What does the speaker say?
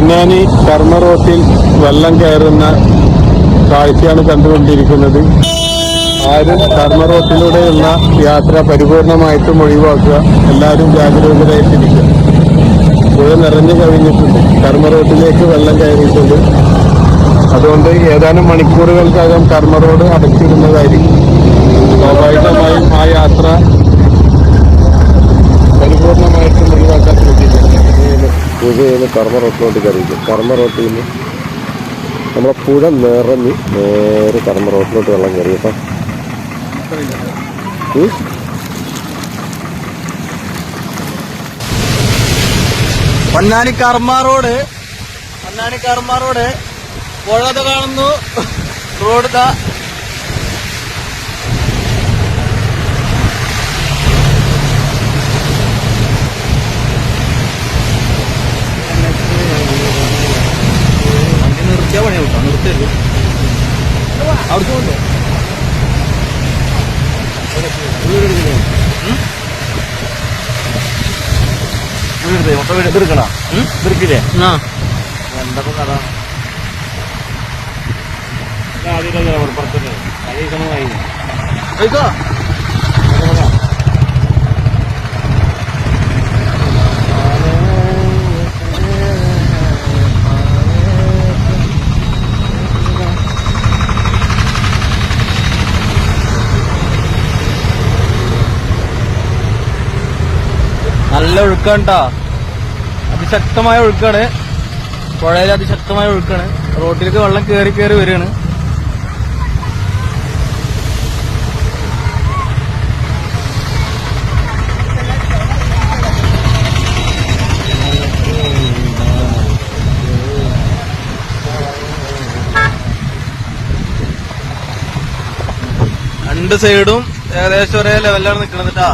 പൊന്നാനി കർമ്മ റോട്ടിൽ വെള്ളം കയറുന്ന കാഴ്ചയാണ് കണ്ടുകൊണ്ടിരിക്കുന്നത്. ആരും കർമ്മ റോട്ടിലൂടെയുള്ള യാത്ര പരിപൂർണമായിട്ടും ഒഴിവാക്കുക. എല്ലാവരും ജാഗരൂകരായിട്ടിരിക്കുക. പുഴ നിറഞ്ഞു കവിഞ്ഞിട്ടുണ്ട്. കർമ്മ റോട്ടിലേക്ക് വെള്ളം കയറിയിട്ടുണ്ട്. അതുകൊണ്ട് ഏതാനും മണിക്കൂറുകൾക്കകം കർമ്മ റോഡ് അടച്ചിടുന്നതായിരിക്കും. സ്വാഭാവികമായും ആ യാത്ര പരിപൂർണമായിട്ടും ഒഴിവാക്കാൻ ശ്രദ്ധിക്കുക. പുഴയിൽ കർമ്മ റോട്ടിലോട്ട് കയറിയിരിക്കും. കർമ്മ റോട്ടിൽ നിന്ന് നമ്മളെ പുഴ നിറഞ്ഞ് നേരെ കർമ്മ റോട്ടിലോട്ട് വെള്ളം കയറി കേട്ടോ. പൊന്നാനി കർമ്മ റോഡ് പുഴ കാണുന്നു. റോഡ് നിർത്തിയാ പണി കേട്ടോ. നിർത്തരുത്. അവിടുത്തെ കൊണ്ട് മൊത്തം വീട് എടുക്കണ എടുക്കില്ലേ? എന്തൊക്കെ കഥ കഴിക്കോ. നല്ല ഒഴുക്കാണ് ട്ടോ. അതിശക്തമായ ഒഴുക്കാണ്. പുഴയിൽ അതിശക്തമായ ഒഴുക്കാണ്. റോഡിലേക്ക് വെള്ളം കയറി വരികയാണ്. രണ്ട് സൈഡും ഏകദേശം ഒരേ ലെവലിലാണ് നിൽക്കുന്നത് ട്ടാ.